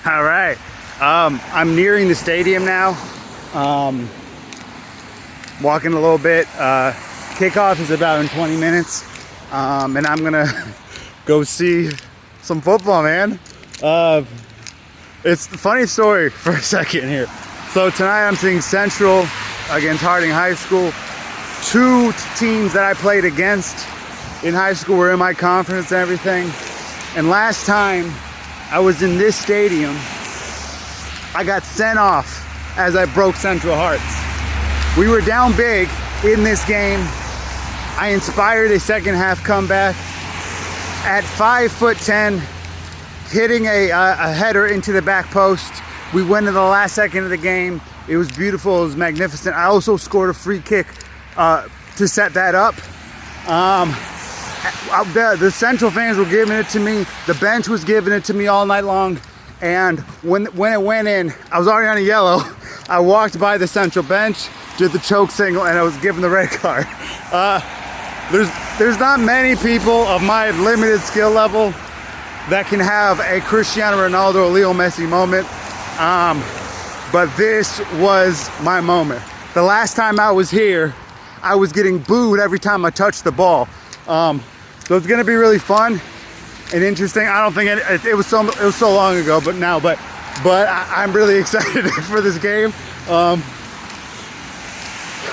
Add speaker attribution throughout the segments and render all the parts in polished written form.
Speaker 1: All right. I'm nearing the stadium now. Walking a little bit. Kickoff is about in 20 minutes. And I'm going to go see some football, man. It's a funny story for a second here. So tonight I'm seeing Central against Harding High School. Two teams that I played against in high school were in my conference and everything. And last time I was in this stadium, I got sent off as I broke Central hearts. We were down big in this game. I inspired a second half comeback at 5'10", hitting a header into the back post. We went in the last second of the game. It was beautiful, it was magnificent. I also scored a free kick to set that up. The Central fans were giving it to me. The bench was giving it to me all night long. And when it went in, I was already on a yellow. I walked by the Central bench, did the choke signal, and I was given the red card. There's not many people of my limited skill level that can have a Cristiano Ronaldo or Leo Messi moment. But this was my moment. The last time I was here, I was getting booed every time I touched the ball. So it's gonna be really fun and interesting. I don't think it was so long ago, but I'm really excited for this game.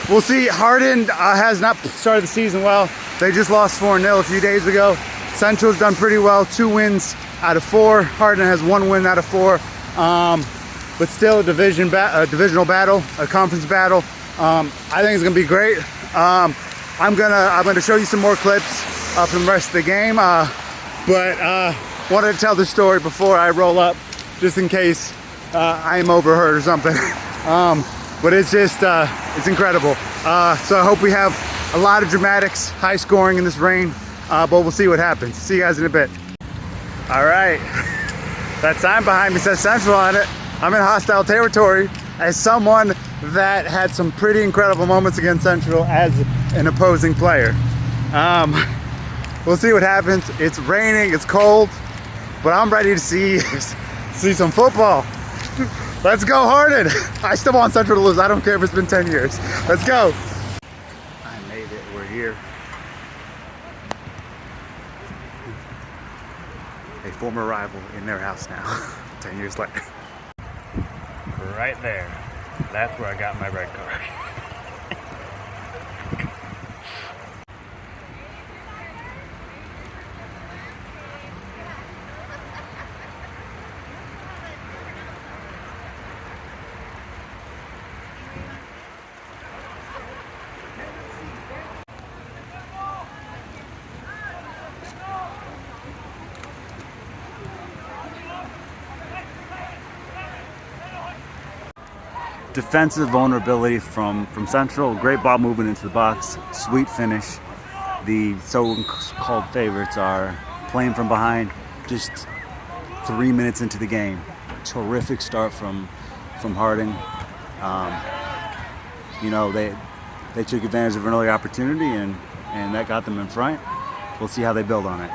Speaker 1: We'll see. Harding has not started the season well. They just lost 4-0 a few days ago. Central's done pretty well, 2 wins out of 4. Harding has 1 win out of 4. But still a divisional battle, a conference battle. I think it's gonna be great. I'm gonna show you some more clips from the rest of the game, but wanted to tell the story before I roll up, just in case I'm overheard or something. But it's just it's incredible. So I hope we have a lot of dramatics, high scoring in this rain, but we'll see what happens. See you guys in a bit. All right, that sign behind me says Central on it. I'm in hostile territory as someone that had some pretty incredible moments against Central as an opposing player. We'll see what happens. It's raining, it's cold, but I'm ready to see some football. Let's go, Harding. I still want Central to lose. I don't care if it's been 10 years. Let's go. I made it, we're here. A former rival in their house now, 10 years later. Right there. That's where I got my red card. Defensive vulnerability from Central. Great ball movement into the box. Sweet finish. The so-called favorites are playing from behind. Just 3 minutes into the game. Terrific start from Harding. They took advantage of an early opportunity and that got them in front. We'll see how they build on it.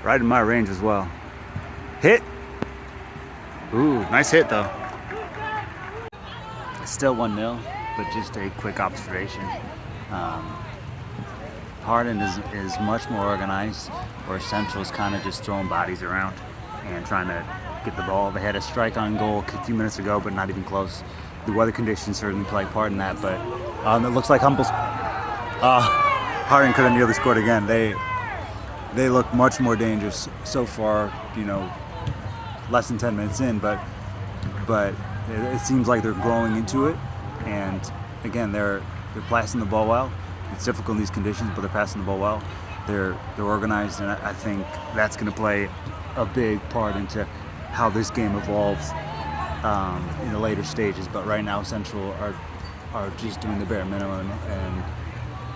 Speaker 1: Right in my range as well. Hit. Ooh, nice hit though. Still 1-0, but just a quick observation. Harding is much more organized, where Central's kind of just throwing bodies around and trying to get the ball. They had a strike on goal a few minutes ago, but not even close. The weather conditions certainly play a part in that, but it looks like Harding could have nearly scored again. They look much more dangerous so far, less than 10 minutes in, but it seems like they're growing into it. And again, they're passing the ball well. It's difficult in these conditions, but they're passing the ball well. They're organized, and I think that's going to play a big part into how this game evolves in the later stages. But right now, Central are just doing the bare minimum and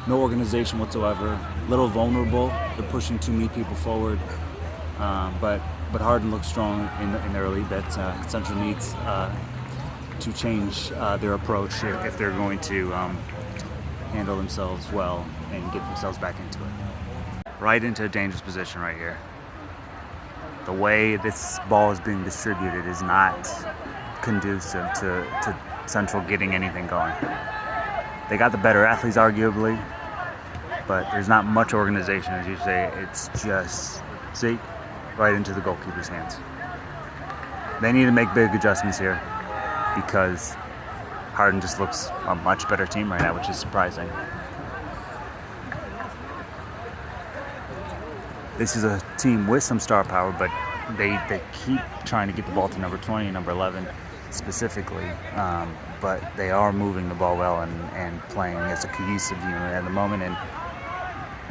Speaker 1: no organization whatsoever. Little vulnerable. They're pushing too many people forward. But Hardin looks strong in the early bits. Central needs to change their approach if they're going to handle themselves well and get themselves back into it. Right into a dangerous position right here. The way this ball is being distributed is not conducive to Central getting anything going. They got the better athletes, arguably, but there's not much organization, as you say. It's just, see, right into the goalkeeper's hands. They need to make big adjustments here because Hardin just looks a much better team right now, which is surprising. This is a team with some star power, but they keep trying to get the ball to number 20 and number 11 specifically. But they are moving the ball well and playing as a cohesive unit at the moment. And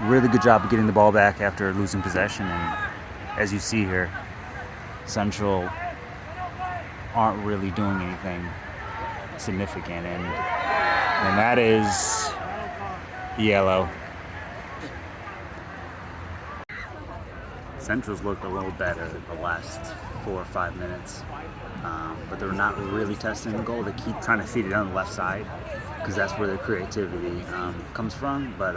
Speaker 1: really good job of getting the ball back after losing possession. And as you see here, Central aren't really doing anything significant. And that is yellow. Central's looked a little better the last 4 or 5 minutes, but they're not really testing the goal. They keep trying to feed it on the left side because that's where their creativity comes from. But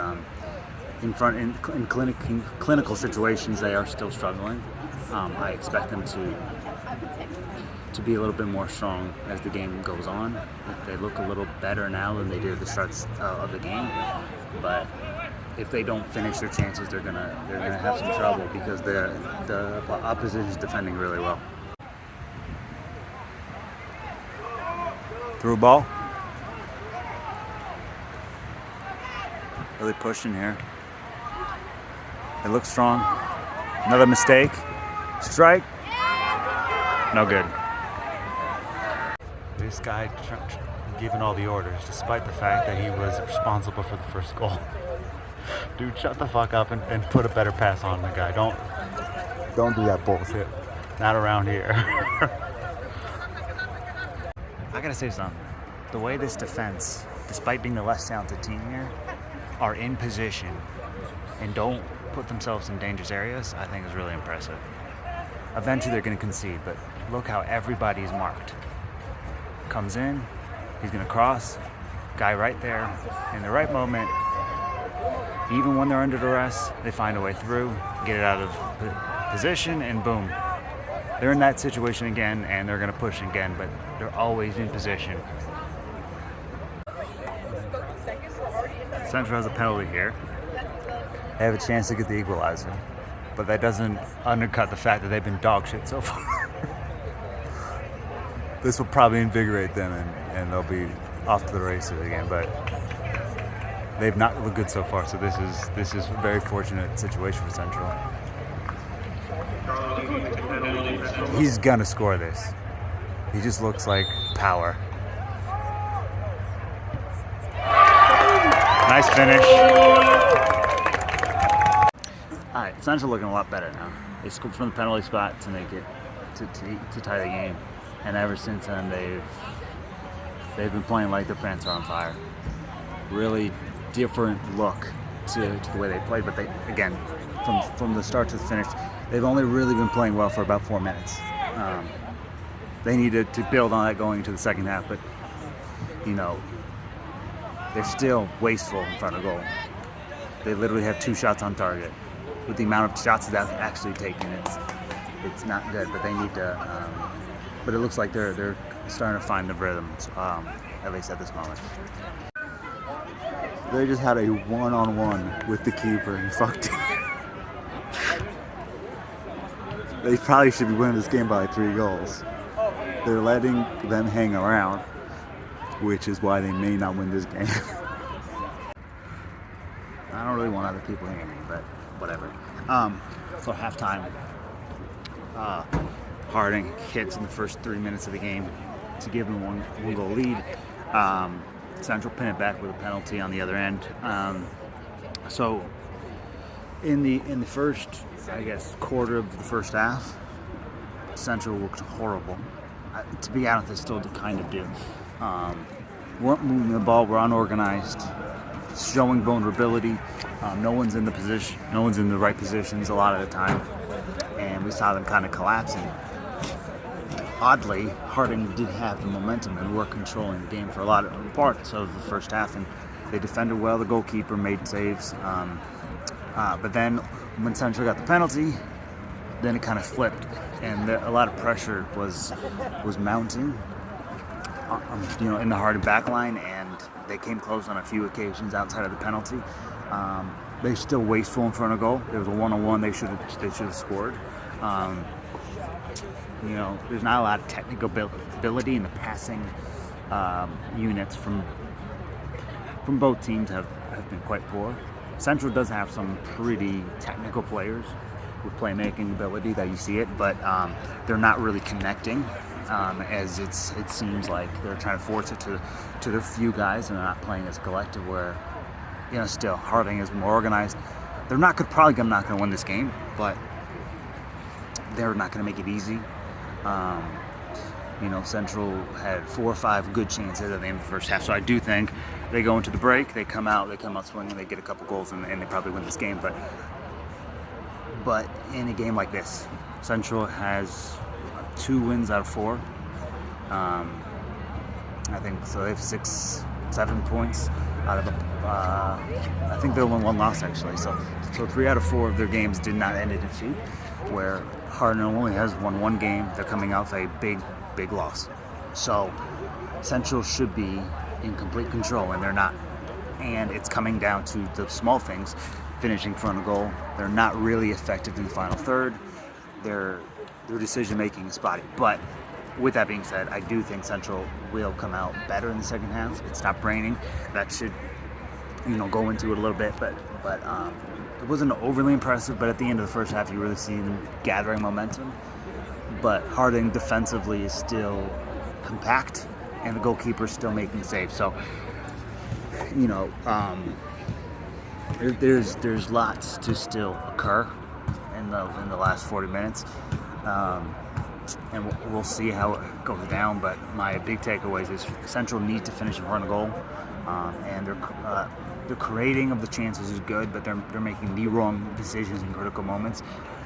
Speaker 1: in clinical situations, they are still struggling. I expect them to be a little bit more strong as the game goes on. They look a little better now than they did at the start of the game, but if they don't finish their chances, they're gonna have some trouble because the opposition is defending really well. Through ball. Really pushing here. It looks strong. Another mistake. Strike. No good. This guy giving all the orders, despite the fact that he was responsible for the first goal. Dude, shut the fuck up and put a better pass on the guy. Don't do that bullshit. Not around here. I gotta say something. The way this defense, despite being the less talented team here, are in position and don't put themselves in dangerous areas, I think is really impressive. Eventually they're gonna concede, but look how everybody's marked. Comes in, he's gonna cross, guy right there, in the right moment. Even when they're under duress, they find a way through, get it out of position, and boom. They're in that situation again, and they're going to push again, but they're always in position. Central has a penalty here. They have a chance to get the equalizer, but that doesn't undercut the fact that they've been dog shit so far. This will probably invigorate them, and they'll be off to the races again, but they've not looked good so far, so this is a very fortunate situation for Central. He's gonna score this. He just looks like power. Nice finish. All right, Central looking a lot better now. They scored from the penalty spot to make it to tie the game, and ever since then they've been playing like their pants are on fire. Really different look to the way they played, but they, again, from the start to the finish, they've only really been playing well for about 4 minutes. They needed to build on that going into the second half, but they're still wasteful in front of goal. They literally have 2 shots on target. With the amount of shots that they've actually taken, it's not good. But they need to. But it looks like they're starting to find the rhythm, at least at this moment. They just had a one-on-one with the keeper and fucked it. They probably should be winning this game by 3 goals. They're letting them hang around, which is why they may not win this game. I don't really want other people hearing me, but whatever. For halftime, Harding hits in the first 3 minutes of the game to give them one goal lead. Central pin it back with a penalty on the other end. So In the first, I guess, quarter of the first half, Central looked horrible. To be honest, they still kind of do. Weren't moving the ball, we're unorganized, showing vulnerability. No one's in the position, no one's in the right positions a lot of the time, and we saw them kind of collapsing. Oddly, Harding did have the momentum and were controlling the game for a lot of parts of the first half, and they defended well. The goalkeeper made saves, but then when Central got the penalty, then it kind of flipped, and a lot of pressure was mounting, in the Harding back line, and they came close on a few occasions outside of the penalty. They're still wasteful in front of goal. There was a one-on-one they should have scored. There's not a lot of technical ability, and the passing units from both teams have been quite poor. Central does have some pretty technical players with playmaking ability that you see it, but they're not really connecting, as it seems like they're trying to force it to the few guys, and they're not playing as a collective where, still Harding is more organized. They're probably not going to win this game, but they're not going to make it easy. Central had 4 or 5 good chances at the end of the first half, so I do think they go into the break, they come out swinging, they get a couple goals, and they probably win this game. But in a game like this, Central has 2 wins out of 4. I think so. They have 6-7 points out of I think they won 1 loss actually. So 3 out of 4 of their games did not end in defeat. Where Harding only has won 1 game. They're coming off a big loss. So Central should be in complete control, and they're not. And it's coming down to the small things. Finishing front of goal. They're not really effective in the final third. Their decision making is spotty. But with that being said, I do think Central will come out better in the second half. It stopped raining. That should, go into it a little bit. But it wasn't overly impressive. But at the end of the first half, you really see them gathering momentum. But Harding defensively is still compact, and the goalkeeper is still making saves. So, there's lots to still occur in the last 40 minutes, and we'll see how it goes down. But my big takeaways is Central need to finish in front of goal, and the creating of the chances is good, but they're making the wrong decisions in critical moments.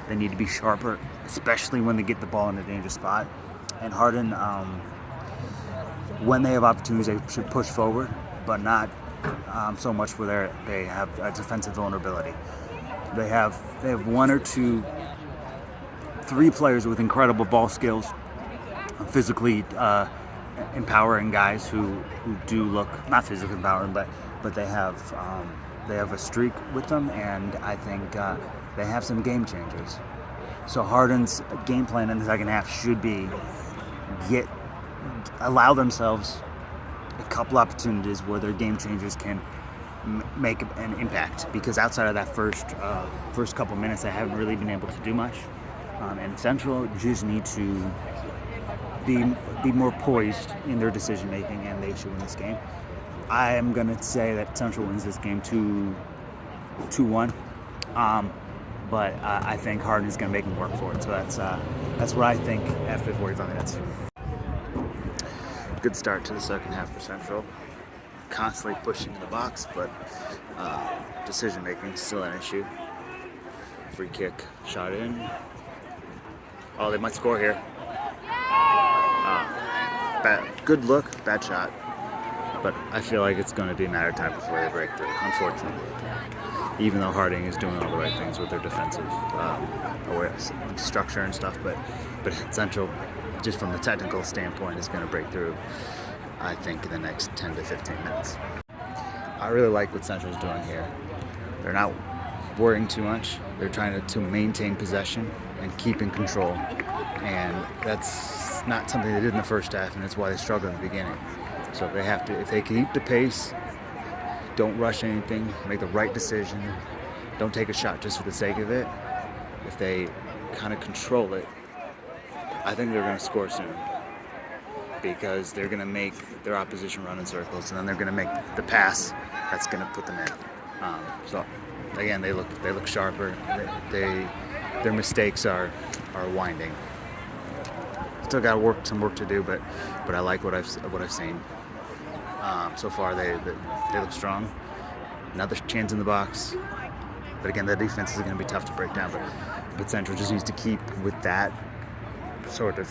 Speaker 1: They need to be sharper, especially when they get the ball in a dangerous spot. And Harding, when they have opportunities, they should push forward, but not so much where they have a defensive vulnerability. They have 1 or 2, 3 players with incredible ball skills, physically empowering guys who do look not physically empowering, but they have a streak with them, and I think they have some game changers. So Harding's game plan in the second half should be allow themselves a couple opportunities where their game changers can make an impact, because outside of that first couple minutes, they haven't really been able to do much. And Central just need to be more poised in their decision making, and they should win this game. I am gonna say that Central wins this game 2-1, but I think Harding is gonna make them work for it. So that's what I think after 45 minutes. Good start to the second half for Central. Constantly pushing in the box, but decision making is still an issue. Free kick, shot in. Oh, they might score here. Good look, bad shot. But I feel like it's going to be a matter of time before they break through, unfortunately. Even though Harding is doing all the right things with their defensive awareness, structure and stuff, but Central, just from the technical standpoint, is going to break through, I think, in the next 10 to 15 minutes. I really like what Central's doing here. They're not worrying too much. They're trying to maintain possession and keep in control. And that's not something they did in the first half, and that's why they struggled in the beginning. So they have to, if they keep the pace, don't rush anything, make the right decision, don't take a shot just for the sake of it. If they kind of control it, I think they're going to score soon, because they're going to make their opposition run in circles, and then they're going to make the pass that's going to put them in. So again, they look sharper. Their mistakes are winding. Still got some work to do, but I like what I've seen so far. They look strong. Another chance in the box, but again, the defense is going to be tough to break down. But Central just needs to keep with that sort of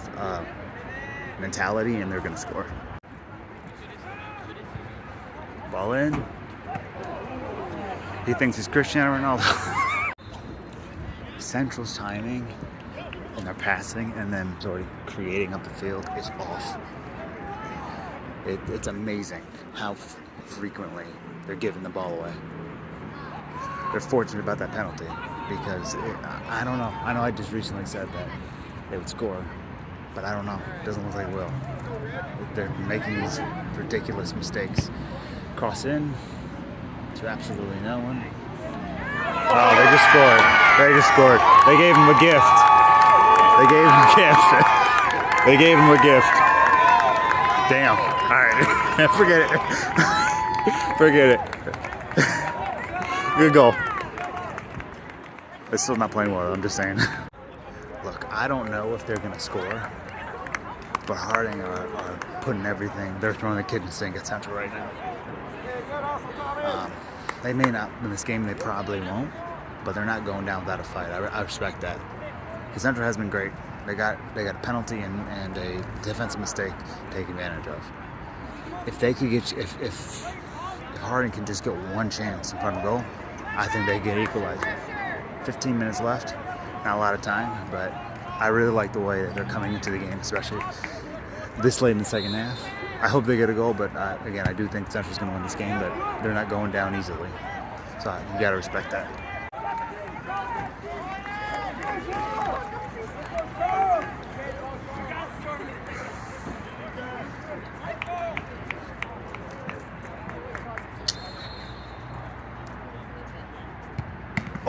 Speaker 1: mentality, and they're going to score. Ball in. He thinks he's Cristiano Ronaldo. Central's timing and their passing and then sort of creating up the field is off. It's amazing how frequently they're giving the ball away. They're fortunate about that penalty because I don't know. I know I just recently said that they would score, but I don't know. It doesn't look like they will. They're making these ridiculous mistakes. Cross in to absolutely no one. Oh, they just scored. They gave him a gift. They gave him a gift. Damn. All right. Forget it. Good goal. They're still not playing well, I'm just saying. Look, I don't know if they're going to score, but Harding are putting everything. They're throwing the kid in the sink at Central right now. They may not win this game, they probably won't, but they're not going down without a fight. I respect that. Because Central has been great. They got a penalty and a defensive mistake to take advantage of. If they could get, if Harding can just get one chance in front of goal, I think they get equalizer. 15 minutes left, not a lot of time, but I really like the way that they're coming into the game, especially this late in the second half. I hope they get a goal, but again, I do think Central's going to win this game, but they're not going down easily. So you got to respect that.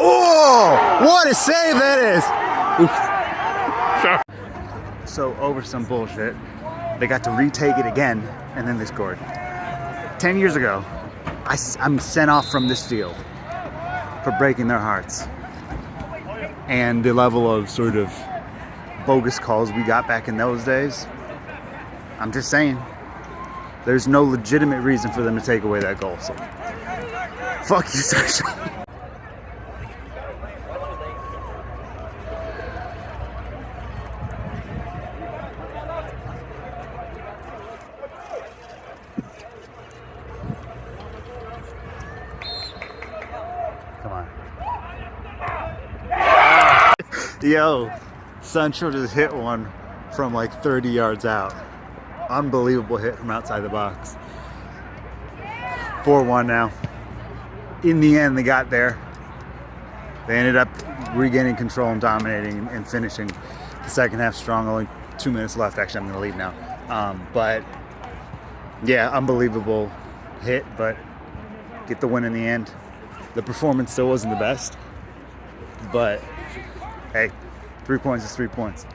Speaker 1: Oh, what a save that is! So over some bullshit, they got to retake it again, and then they scored. 10 years ago, I'm sent off from this field for breaking their hearts. And the level of sort of bogus calls we got back in those days, I'm just saying, there's no legitimate reason for them to take away that goal. So, fuck you, Central. Come on. Yo, Central just hit one from like 30 yards out. Unbelievable hit from outside the box. 4-1 now. In the end, they got there. They ended up regaining control and dominating and finishing the second half strong. Only 2 minutes left. Actually, I'm going to leave now. But yeah, unbelievable hit, but get the win in the end. The performance still wasn't the best, but hey, 3 points is 3 points.